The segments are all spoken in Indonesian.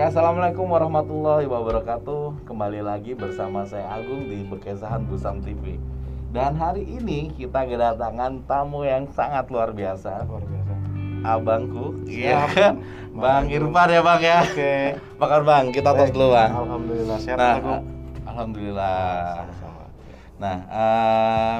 Ya, assalamualaikum warahmatullahi wabarakatuh. Kembali lagi bersama saya Agung di Bekesahan Busam TV. Dan hari ini kita kedatangan tamu yang sangat luar biasa. Luar biasa. Abangku, iya Siap. kan? Bang Irfan ya Bang ya. Oke. Apa kabar Bang? Kita tos dulu Bang. Alhamdulillah sehat. Nah, Agung. alhamdulillah. Sama-sama. Nah,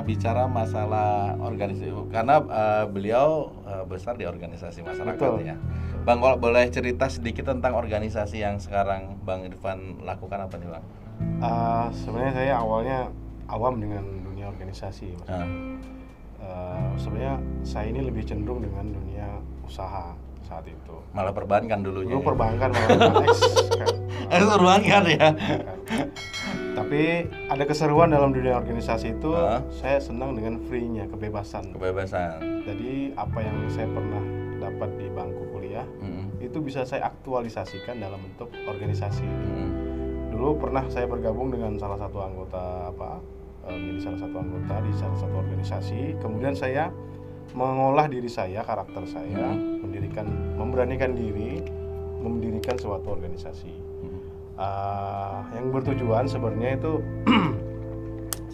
bicara masalah organisasi, karena beliau besar di organisasi masyarakat. Betul. Ya. Bang, kalau boleh cerita sedikit tentang organisasi yang sekarang Bang Irfan lakukan apa nih Bang? Sebenarnya saya awalnya awam dengan dunia organisasi, Mas. Sebenarnya saya ini lebih cenderung dengan dunia usaha saat itu. Malah perbankan dulunya. Dulu ya? perbankan malah Perbankan ya. Tapi ada keseruan dalam dunia organisasi itu. Ah. Saya senang dengan free-nya, kebebasan. Kebebasan. Jadi apa yang saya pernah dapat di bangku kuliah itu bisa saya aktualisasikan dalam bentuk organisasi. Dulu pernah saya bergabung dengan salah satu anggota menjadi salah satu anggota di salah satu organisasi. Kemudian saya mengolah diri saya, karakter saya, memberanikan diri, mendirikan suatu organisasi. Yang bertujuan sebenarnya itu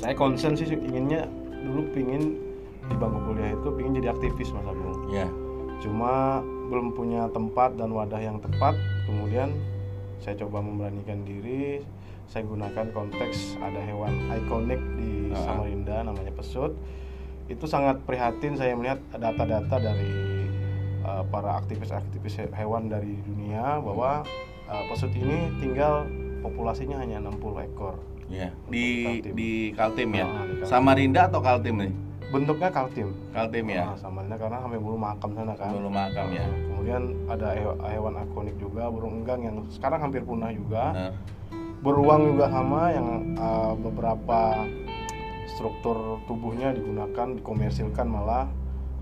saya concern sih inginnya dulu pingin di bangku kuliah itu pingin jadi aktivis Mas Agung. Iya. Cuma belum punya tempat dan wadah yang tepat. Kemudian saya coba memberanikan diri. Saya gunakan konteks ada hewan ikonik di Samarinda namanya pesut. Itu sangat prihatin saya melihat data-data dari para aktivis-aktivis hewan dari dunia bahwa pesut ini tinggal populasinya hanya 60 ekor. Iya. Di Kaltim ya. Di Kaltim. Samarinda atau Kaltim nih? Bentuknya Kaltim. Kaltim ya. Samarinda karena sampai bulu makam sana kan. Bulu makam ya. Kemudian ada hewan ikonik juga, burung enggang yang sekarang hampir punah juga. Nah. Beruang juga sama yang beberapa struktur tubuhnya digunakan, dikomersilkan malah.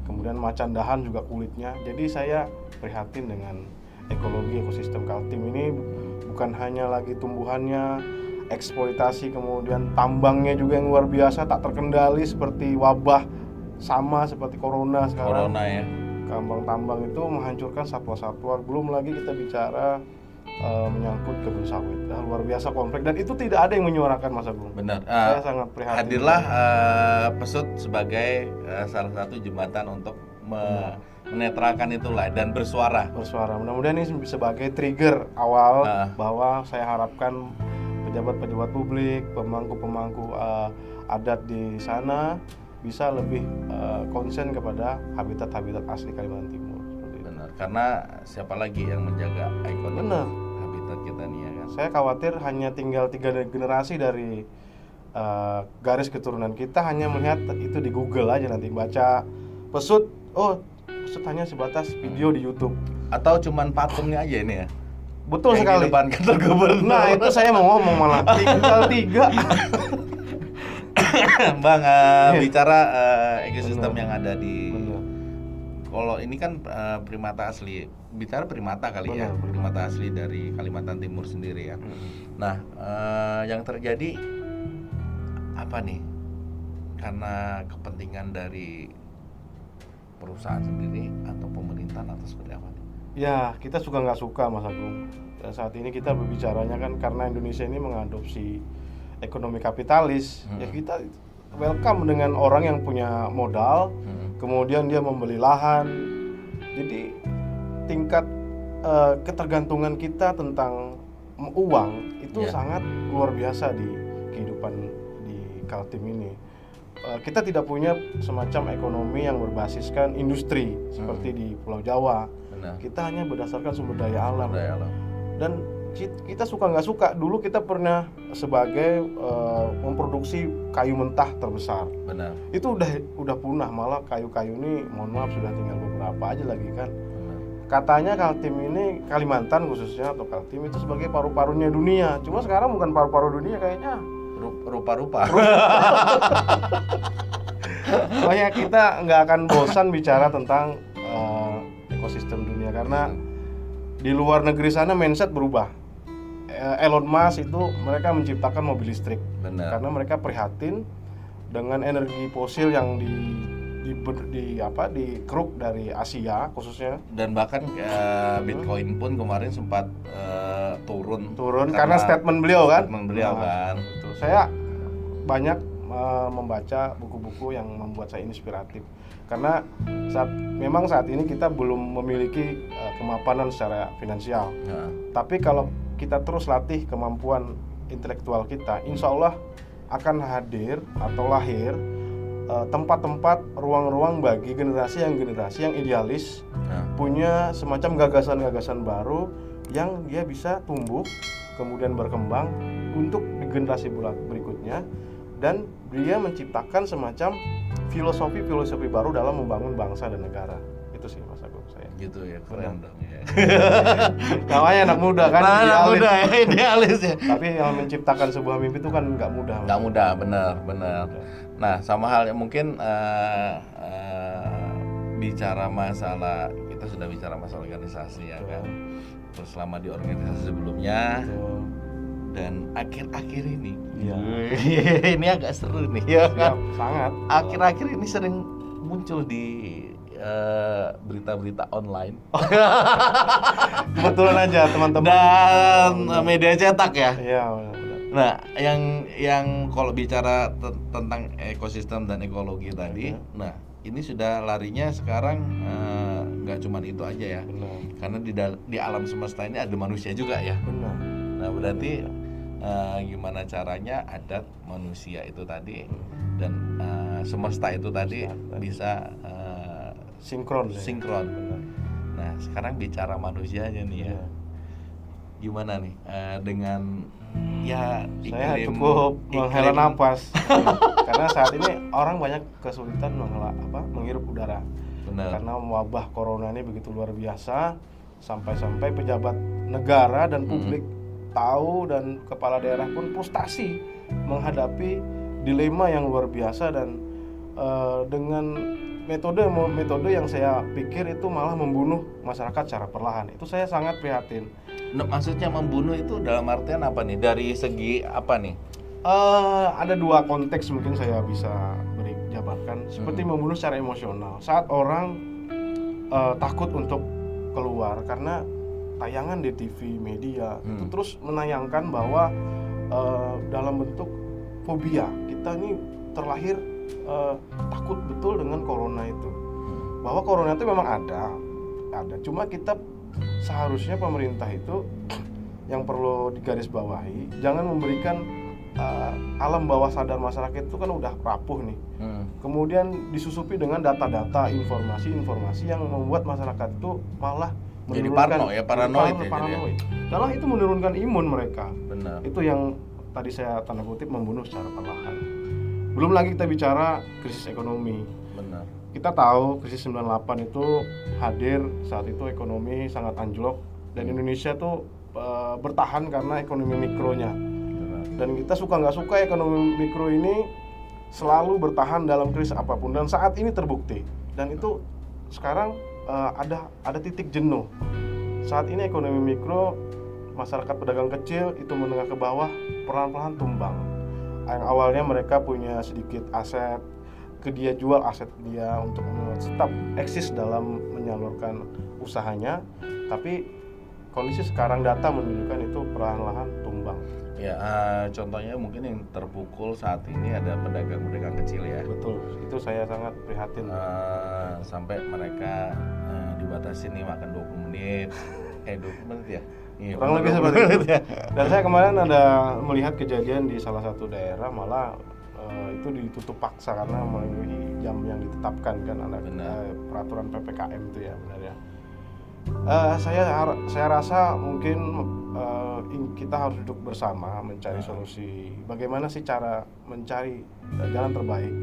Kemudian macan dahan juga kulitnya. Jadi saya prihatin dengan ekologi ekosistem Kaltim ini, bukan hanya lagi tumbuhannya, eksploitasi, kemudian tambangnya juga yang luar biasa, tak terkendali seperti wabah sama seperti corona sekarang. Corona ya. Tambang itu menghancurkan satwa-satwa. Belum lagi kita bicara menyangkut kebun sawit. Luar biasa konflik dan itu tidak ada yang menyuarakan Mas Agung. Benar. Saya sangat prihatin. Hadirlah pesut sebagai salah satu jembatan untuk menetralkan itulah dan bersuara. Mudah-mudahan ini sebagai trigger awal bahwa saya harapkan pejabat-pejabat publik, pemangku-pemangku adat di sana bisa lebih konsen kepada habitat-habitat asli Kalimantan Timur. Benar. Karena siapa lagi yang menjaga ikonik habitat kita nih ya kan? Saya khawatir hanya tinggal 3 generasi dari garis keturunan kita hanya melihat itu di Google aja, nanti baca pesut, pesut hanya sebatas video di YouTube. Atau cuman patungnya aja ini ya? Betul yang sekali. Di depan kantor gubernur. Nah itu saya mau ngomong malah tinggal 3. Bang, bicara ekosistem yang ada di. Kalau ini kan primata asli. Bicara primata kali ya. Primata asli dari Kalimantan Timur sendiri ya. Nah, yang terjadi apa nih? Karena kepentingan dari perusahaan sendiri atau pemerintahan atau seperti apa nih? Ya, kita suka nggak suka Mas Agung. Saat ini kita berbicaranya kan karena Indonesia ini mengadopsi ekonomi kapitalis. Ya kita welcome dengan orang yang punya modal, kemudian dia membeli lahan. Jadi tingkat ketergantungan kita tentang uang itu sangat luar biasa di kehidupan di Kaltim ini. Kita tidak punya semacam ekonomi yang berbasiskan industri seperti di Pulau Jawa. Benar. Kita hanya berdasarkan sumber daya alam. Dan kita suka nggak suka, dulu kita pernah sebagai memproduksi kayu mentah terbesar. Benar. Itu udah punah, malah kayu-kayu ini mohon maaf sudah tinggal beberapa aja lagi kan. Katanya Kaltim ini, Kalimantan khususnya atau Kaltim itu sebagai paru-parunya dunia. Cuma sekarang bukan paru-paru dunia kayaknya. Rupa-rupa. Pokoknya kita nggak akan bosan bicara tentang ekosistem dunia karena di luar negeri sana mindset berubah. Elon Musk itu mereka menciptakan mobil listrik. Benar. Karena mereka prihatin dengan energi fosil yang di kruk dari Asia khususnya, dan bahkan Bitcoin pun kemarin sempat turun karena statement beliau kan. Itu saya banyak membaca buku-buku yang membuat saya inspiratif karena memang saat ini kita belum memiliki kemapanan secara finansial. Tapi kalau kita terus latih kemampuan intelektual kita, insya Allah akan hadir atau lahir tempat-tempat, ruang-ruang bagi generasi yang idealis, punya semacam gagasan-gagasan baru yang dia bisa tumbuh kemudian berkembang untuk di generasi berikutnya, dan dia menciptakan semacam filosofi baru dalam membangun bangsa dan negara. Itu sih Mas Agung, saya. Gitu ya, keren dong ya. Namanya anak muda kan, idealis ya. Tapi yang menciptakan sebuah mimpi itu kan nggak mudah. Nggak mudah, benar. Nah, sama halnya mungkin bicara masalah, kita sudah bicara masalah organisasi ya kan. Terus selama di organisasi sebelumnya dan akhir-akhir ini, ini agak seru nih ya kan. Sangat. Akhir-akhir ini sering muncul di berita-berita online. Kebetulan aja teman-teman. Dan media cetak ya. Iya. Nah, yang kalau bicara tentang ekosistem dan ekologi tadi, nah ini sudah larinya sekarang nggak cuma itu aja ya. Benar. Karena di alam semesta ini ada manusia juga ya. Benar. Nah, berarti gimana caranya adat manusia itu tadi dan semesta itu tadi bisa sinkron. Benar. Nah, sekarang bicara manusia aja nih ya. Gimana nih dengan ya saya cukup menghela napas karena saat ini orang banyak kesulitan menghirup udara. Benar. Karena wabah corona ini begitu luar biasa, sampai pejabat negara dan publik tahu, dan kepala daerah pun frustasi menghadapi dilema yang luar biasa, dan dengan metode yang saya pikir itu malah membunuh masyarakat secara perlahan. Itu saya sangat prihatin. Nah, maksudnya membunuh itu dalam artian apa nih? Dari segi apa nih? Ada dua konteks mungkin saya bisa beri jabarkan. Seperti membunuh secara emosional. Saat orang takut untuk keluar karena tayangan di TV, media itu terus menayangkan bahwa dalam bentuk fobia, kita ini terlahir takut betul dengan corona itu. Bahwa corona itu memang ada. Cuma kita seharusnya pemerintah itu yang perlu digarisbawahi, jangan memberikan alam bawah sadar masyarakat itu kan udah rapuh nih. Kemudian disusupi dengan data-data, informasi yang membuat masyarakat itu malah jadi paranoid. Malah itu menurunkan imun mereka. Benar. Itu yang tadi saya tanda kutip membunuh secara perlahan. Belum lagi kita bicara krisis ekonomi. Benar. Kita tahu krisis 98 itu hadir, saat itu ekonomi sangat anjlok dan Indonesia tuh bertahan karena ekonomi mikronya. Benar. Dan kita suka nggak suka ekonomi mikro ini selalu bertahan dalam krisis apapun, dan saat ini terbukti. Dan itu sekarang ada titik jenuh. Saat ini ekonomi mikro, masyarakat pedagang kecil itu menengah ke bawah perlahan-lahan tumbang. Yang awalnya mereka punya sedikit aset, dia jual aset dia untuk tetap eksis dalam menyalurkan usahanya, tapi kondisi sekarang data menunjukkan itu perlahan-lahan tumbang. Ya, contohnya mungkin yang terpukul saat ini ada pedagang-pedagang kecil ya. Betul, itu saya sangat prihatin. Sampai mereka dibatasi nih makan 20 menit. 20 menit ya? Iya, kurang lebih seperti itu. Dan saya kemarin ada melihat kejadian di salah satu daerah, malah itu ditutup paksa karena memenuhi jam yang ditetapkan kan, ada peraturan PPKM itu ya, benar ya. Saya rasa mungkin kita harus duduk bersama mencari solusi. Bagaimana sih cara mencari jalan terbaik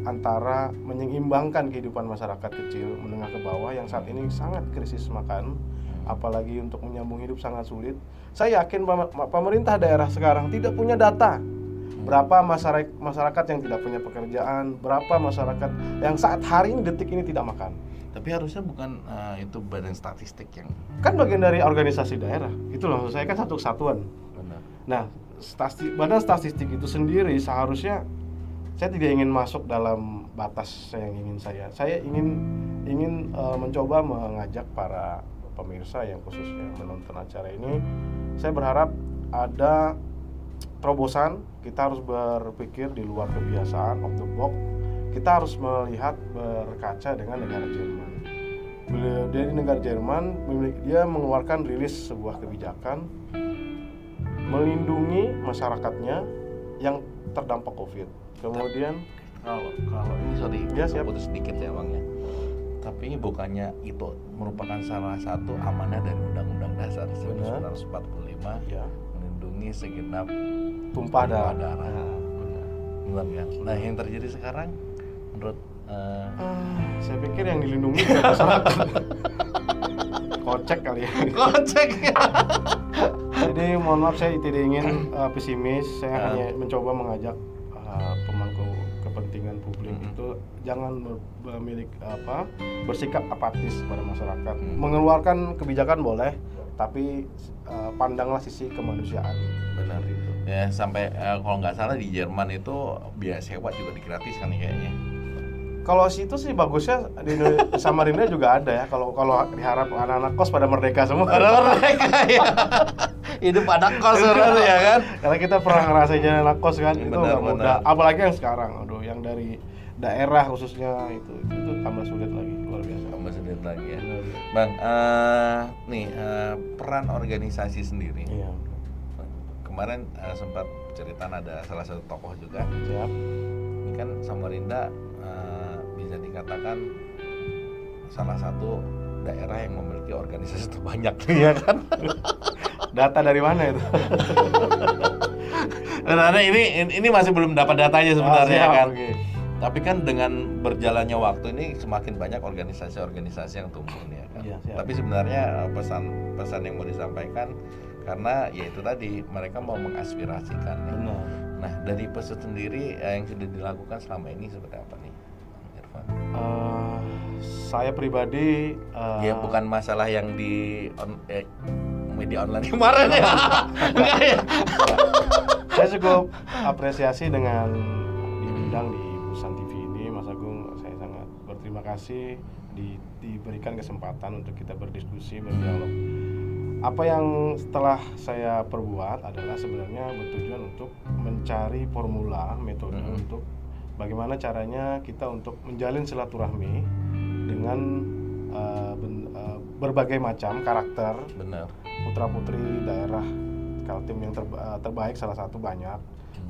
antara menyeimbangkan kehidupan masyarakat kecil menengah ke bawah yang saat ini sangat krisis makan, apalagi untuk menyambung hidup sangat sulit. Saya yakin pemerintah daerah sekarang tidak punya data berapa masyarakat yang tidak punya pekerjaan, berapa masyarakat yang saat hari ini detik ini tidak makan. Tapi harusnya bukan itu badan statistik yang kan bagian dari organisasi daerah. Itu loh, maksud saya kan satu kesatuan. benar. Nah, badan statistik itu sendiri seharusnya saya tidak ingin masuk dalam batas yang ingin saya ingin mencoba mengajak para pemirsa yang khususnya menonton acara ini. Saya berharap ada terobosan. Kita harus berpikir di luar kebiasaan, out the box. Kita harus melihat, berkaca dengan negara Jerman. Dari negara Jerman, dia mengeluarkan rilis sebuah kebijakan melindungi masyarakatnya yang terdampak COVID. Kemudian kalau ini sorry, ya, putus sedikit ya Bang ya. Tapi bukannya itu merupakan salah satu amanah dari Undang-Undang Dasar 1945 ya, melindungi segenap tumpah darah. Benar kan? Nah, yang terjadi sekarang menurut saya pikir yang dilindungi masyarakat. Kocek kali ya. Kocek ya. Jadi mohon maaf, saya tidak ingin pesimis. Saya hanya mencoba mengajak pemangku kepentingan publik itu jangan bersikap apatis pada masyarakat. Mengeluarkan kebijakan boleh, tapi pandanglah sisi kemanusiaan. Benar itu. Ya sampai kalau nggak salah di Jerman itu biaya sewa juga digratiskan kayaknya. Kalau situ sih bagusnya di Samarinda juga ada ya. Kalau diharap anak-anak kos pada merdeka semua. Pada merdeka ya. Hidup anak kos ya kan. Karena kita pernah ngerasain jadi anak kos kan, itu nggak mudah. Apalagi yang sekarang, yang dari daerah khususnya itu tambah sulit lagi, luar biasa. Tambah sulit lagi ya. Bang, peran organisasi sendiri. Iya. Kemarin sempat cerita ada salah satu tokoh juga. Siap. Ini kan Samarinda bisa dikatakan salah satu daerah yang memiliki organisasi terbanyak, ya kan? Data dari mana itu? Karena ini masih belum dapat datanya sebenarnya kan. Okay. Tapi kan dengan berjalannya waktu ini semakin banyak organisasi-organisasi yang tumbuh ya kan. Iya, tapi sebenarnya pesan yang mau disampaikan karena ya itu tadi mereka mau mengaspirasikan. Ya. Benar. Nah dari Pesut sendiri yang sudah dilakukan selama ini seperti apa nih, Bang Irfan? Saya pribadi ya bukan masalah yang di media online kemarin ya. Enggak ya. Saya cukup apresiasi dengan diundang di Busan TV ini, Mas Agung. Saya sangat berterima kasih diberikan kesempatan untuk kita berdiskusi, berdialog. Apa yang setelah saya perbuat adalah sebenarnya bertujuan untuk mencari formula, metode untuk bagaimana caranya kita untuk menjalin silaturahmi dengan berbagai macam karakter. Benar. Putra-putri daerah Kaltim yang terbaik, salah satu banyak.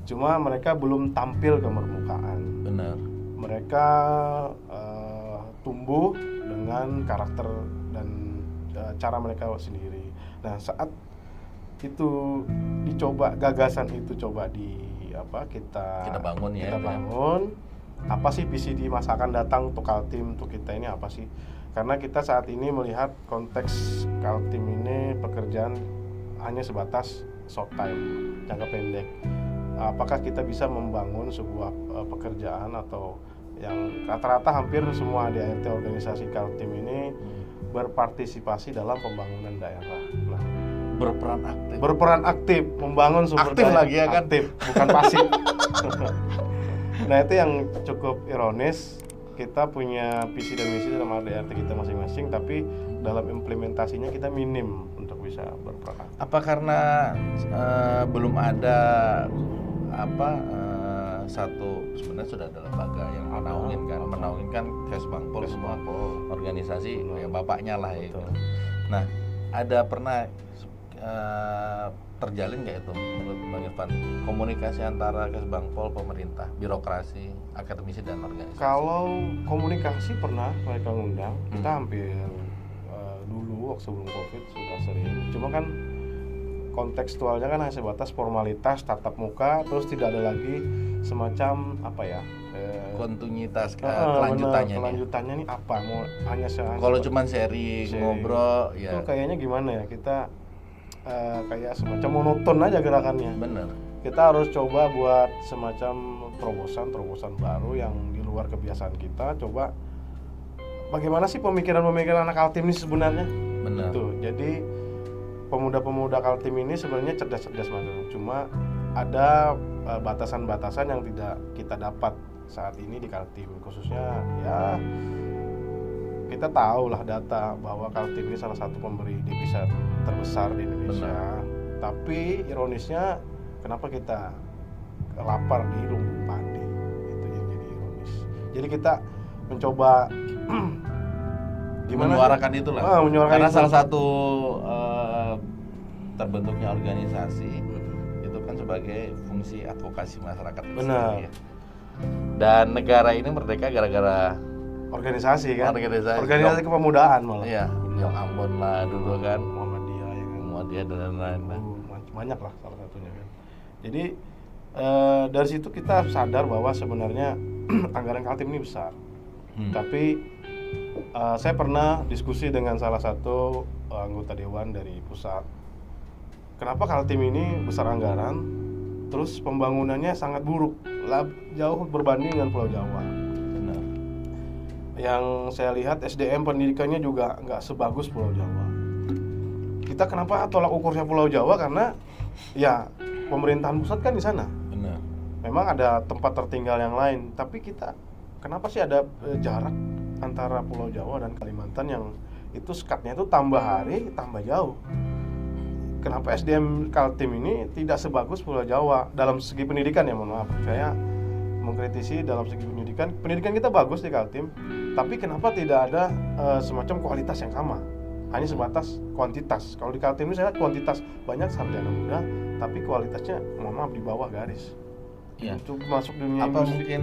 Cuma mereka belum tampil ke permukaan. Benar. Mereka tumbuh dengan karakter dan cara mereka sendiri. Nah, saat itu gagasan itu coba kita bangun ya. Kita bangun. Apa sih visi di masa akan datang untuk Kaltim, untuk kita ini apa sih? Karena kita saat ini melihat konteks Kaltim ini pekerjaan hanya sebatas short time, jangka pendek. Apakah kita bisa membangun sebuah pekerjaan atau yang rata-rata hampir semua ADART organisasi Kaltim ini berpartisipasi dalam pembangunan daerah. Nah, berperan aktif membangun sumber aktif daya lagi ya kan, aktif, bukan pasif. Nah, itu yang cukup ironis. Kita punya visi dan misi dalam ADART kita masing-masing, tapi dalam implementasinya kita minim untuk bisa berperan aktif. Apa karena belum ada satu sebenarnya sudah ada lembaga yang menaungin kan Kesbangpol semua organisasi ya bapaknya lah itu. Nah, ada pernah terjalin nggak itu menurut Bang Irfan komunikasi antara Kesbangpol, pemerintah, birokrasi, akademisi dan organisasi? Kalau komunikasi pernah mereka ngundang, kita hampir dulu waktu sebelum COVID sudah sering. Cuma kan kontekstualnya kan hanya sebatas formalitas tatap muka, terus tidak ada lagi semacam kontinuitas kelanjutannya nih apa, mau hanya kalau cuma sharing ngobrol ya itu kayaknya gimana ya, kita kayak semacam monoton aja gerakannya. Bener. Kita harus coba buat semacam terobosan baru yang di luar kebiasaan kita. Coba bagaimana sih pemikiran anak Kaltim ini sebenarnya? Benar. Tuh, jadi pemuda-pemuda Kaltim ini sebenarnya cerdas-cerdas banget. Cuma ada batasan-batasan yang tidak kita dapat saat ini di Kaltim, khususnya ya kita tahu lah data bahwa Kaltim ini salah satu pemberi devisa terbesar di Indonesia. Benar. Tapi ironisnya kenapa kita lapar di lumbung padi, itu yang jadi ironis. Jadi kita mencoba menyuarakan itulah. Karena itu. Salah satu terbentuknya organisasi itu kan sebagai fungsi advokasi masyarakat. Benar. Ya. Dan negara ini merdeka gara-gara organisasi kan. Organisasi kepemudaan malah. Iya, yang Ambon lah dulu kan. Muhammadiyah dan lain-lain. Banyak lah salah satunya kan. Jadi dari situ kita sadar bahwa sebenarnya anggaran Kaltim ini besar. Tapi saya pernah diskusi dengan salah satu anggota dewan dari pusat. Kenapa Kaltim ini besar anggaran, terus pembangunannya sangat buruk, jauh berbanding dengan Pulau Jawa. Benar. Yang saya lihat SDM pendidikannya juga nggak sebagus Pulau Jawa. Kita kenapa tolak ukurnya Pulau Jawa? Karena ya pemerintahan pusat kan di sana. Benar. Memang ada tempat tertinggal yang lain, tapi kita kenapa sih ada jarak antara Pulau Jawa dan Kalimantan yang itu sekatnya itu tambah hari tambah jauh. Kenapa SDM Kaltim ini tidak sebagus Pulau Jawa dalam segi pendidikan ya, mohon maaf. Saya mengkritisi dalam segi pendidikan. Pendidikan kita bagus di Kaltim, tapi kenapa tidak ada semacam kualitas yang sama? Hanya sebatas kuantitas. Kalau di Kaltim ini saya lihat kuantitas banyak sarjana muda, tapi kualitasnya mohon maaf di bawah garis. Ya. Itu masuk dunia apa industri. Mungkin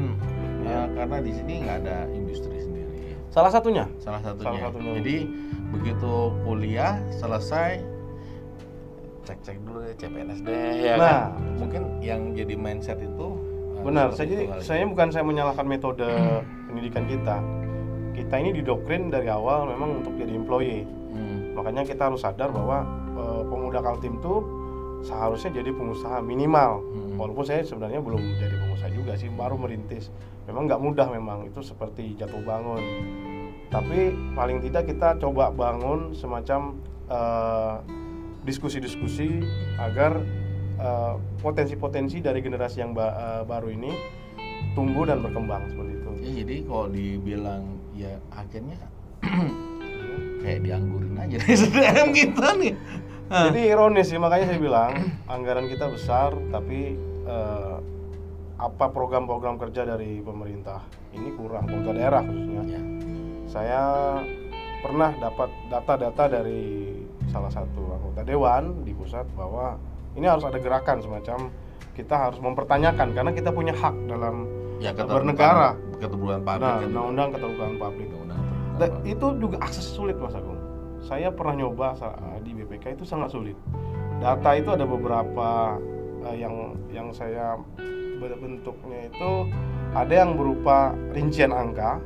karena di sini nggak ada industri sendiri. Salah satunya. Jadi begitu kuliah selesai cek dulu ya CPNSD ya kan. Mungkin yang jadi mindset itu benar. Saya menyalahkan metode pendidikan kita. Kita ini didoktrin dari awal memang untuk jadi employee. Makanya kita harus sadar bahwa pemuda Kaltim itu seharusnya jadi pengusaha minimal. Walaupun saya sebenarnya belum jadi pengusaha juga sih, baru merintis. Memang nggak mudah, memang itu seperti jatuh bangun. Tapi paling tidak kita coba bangun semacam diskusi-diskusi agar potensi-potensi dari generasi yang baru ini tumbuh dan berkembang seperti itu. Ya, jadi kalau dibilang ya akhirnya kayak dianggurin aja SDM kita nih. Jadi ironis sih, makanya saya bilang anggaran kita besar tapi apa program-program kerja dari pemerintah ini kurang, pemerintah daerah khususnya. Ya. Saya pernah dapat data-data dari salah satu anggota dewan di pusat bahwa ini harus ada gerakan semacam kita harus mempertanyakan karena kita punya hak dalam bernegara. Keterbukaan pabrik. Undang-undang keterbukaan pabrik. Dan itu juga akses sulit Mas Agung. Saya pernah nyoba di BPK itu sangat sulit. Data itu ada beberapa yang saya bentuknya itu ada yang berupa rincian angka,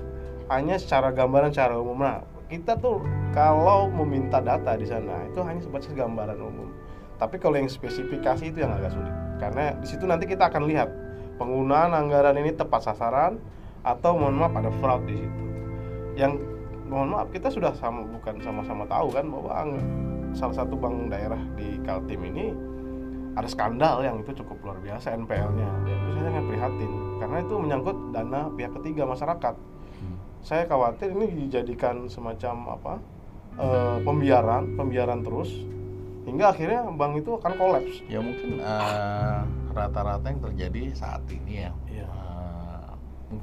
hanya secara gambaran secara umum. Nah, kita tuh kalau meminta data di sana itu hanya sebatas gambaran umum. Tapi kalau yang spesifikasi itu yang agak sulit. Karena di situ nanti kita akan lihat penggunaan anggaran ini tepat sasaran atau mohon maaf ada fraud di situ. Yang mohon maaf kita sudah sama-sama tahu kan bahwa salah satu bank daerah di Kaltim ini ada skandal yang itu cukup luar biasa NPL-nya. Dan itu saya sangat prihatin karena itu menyangkut dana pihak ketiga masyarakat. Saya khawatir ini dijadikan semacam pembiaran terus hingga akhirnya bank itu akan kolaps. Ya mungkin rata-rata yang terjadi saat ini ya. Iya.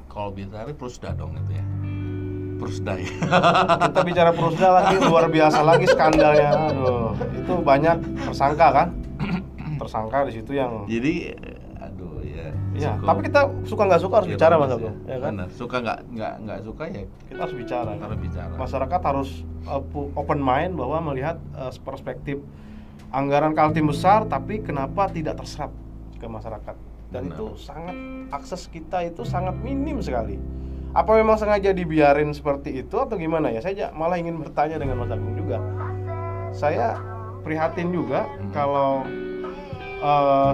Kalau bicara Prusda dong itu ya. Prusda ya. Kita bicara Prusda lagi luar biasa lagi skandalnya. Aduh, itu banyak tersangka kan? Tersangka di situ yang. Jadi aduh ya. Iya, tapi kita suka nggak suka harus bicara Mas Agung, ya kan? Benar. Suka nggak suka ya kita harus bicara. Harus bicara. Masyarakat harus open mind bahwa melihat perspektif anggaran Kaltim besar, tapi kenapa tidak terserap ke masyarakat? Dan benar. Itu sangat akses kita itu sangat minim sekali. Apa memang sengaja dibiarin seperti itu atau gimana ya? Saya malah ingin bertanya dengan Mas Agung juga. Saya prihatin juga kalau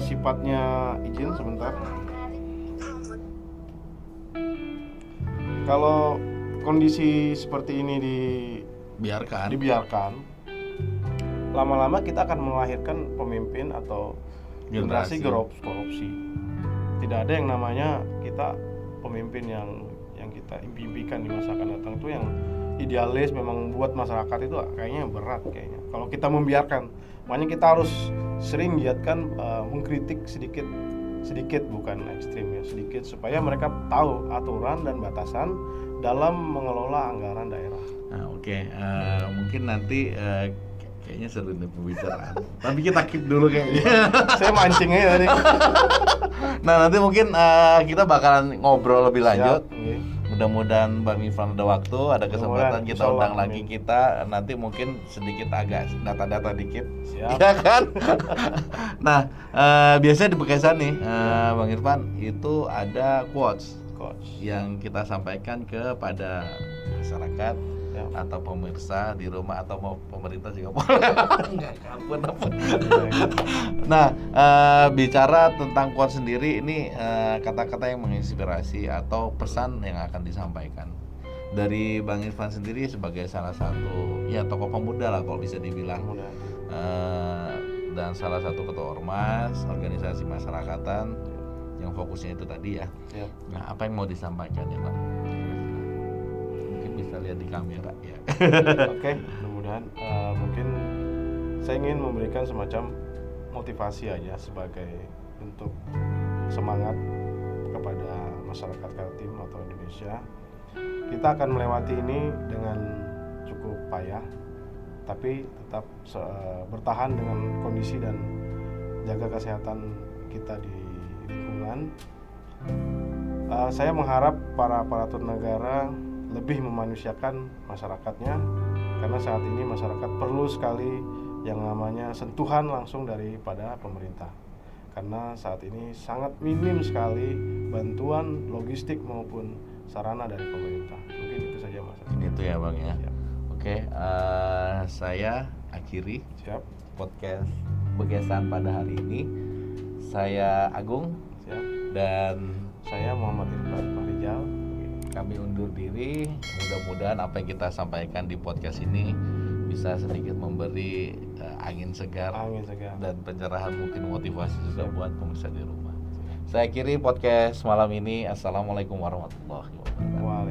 sifatnya izin sebentar. Kalau kondisi seperti ini dibiarkan, lama-lama kita akan melahirkan pemimpin atau generasi korupsi. Tidak ada yang namanya kita pemimpin yang kita impikan di masa akan datang itu yang idealis, memang buat masyarakat itu kayaknya berat kayaknya. Kalau kita membiarkan, makanya kita harus sering giatkan mengkritik sedikit bukan ekstrim ya, sedikit supaya mereka tahu aturan dan batasan dalam mengelola anggaran daerah. Nah, oke. Mungkin nanti kayaknya seru nih pembicaraan. Tapi kita keep dulu kayaknya. Saya mancing aja tadi. Nah, nanti mungkin kita bakalan ngobrol lebih lanjut. Siap, okay. Mudah-mudahan Bang Irfan ada waktu, ada kesempatan kita undang lagi amin. kita. Nanti mungkin sedikit agak data-data dikit. Siap. Ya kan? Nah, biasanya di Bekaisan nih, Bang Irfan itu ada quotes yang kita sampaikan kepada masyarakat atau pemirsa di rumah atau mau pemerintah juga boleh. Ampun. Nah, bicara tentang quotes sendiri ini kata-kata yang menginspirasi atau pesan yang akan disampaikan dari Bang Irfan sendiri sebagai salah satu ya tokoh pemuda lah kalau bisa dibilang, dan salah satu ketua ormas organisasi masyarakatan yang fokusnya itu tadi ya. Nah, apa yang mau disampaikan ya Bang? Bisa lihat di kamera ya. Oke, mudah-mudahan mungkin saya ingin memberikan semacam motivasi aja sebagai bentuk semangat kepada masyarakat Kaltim atau Indonesia. Kita akan melewati ini dengan cukup payah, tapi tetap bertahan dengan kondisi dan jaga kesehatan kita di lingkungan. Saya mengharap para aparatur negara lebih memanusiakan masyarakatnya, karena saat ini masyarakat perlu sekali yang namanya sentuhan langsung daripada pemerintah, karena saat ini sangat minim sekali bantuan logistik maupun sarana dari pemerintah. Mungkin itu saja Mas. Itu ya Bang ya. Oke, saya akhiri podcast Bekaisan pada hari ini. Saya Agung. Dan saya Muhammad Irfan Farijal. Kami undur diri. Mudah-mudahan apa yang kita sampaikan di podcast ini bisa sedikit memberi angin segar dan pencerahan, mungkin motivasi juga buat pemirsa di rumah. Saya akhiri podcast malam ini. Assalamualaikum warahmatullahi wabarakatuh.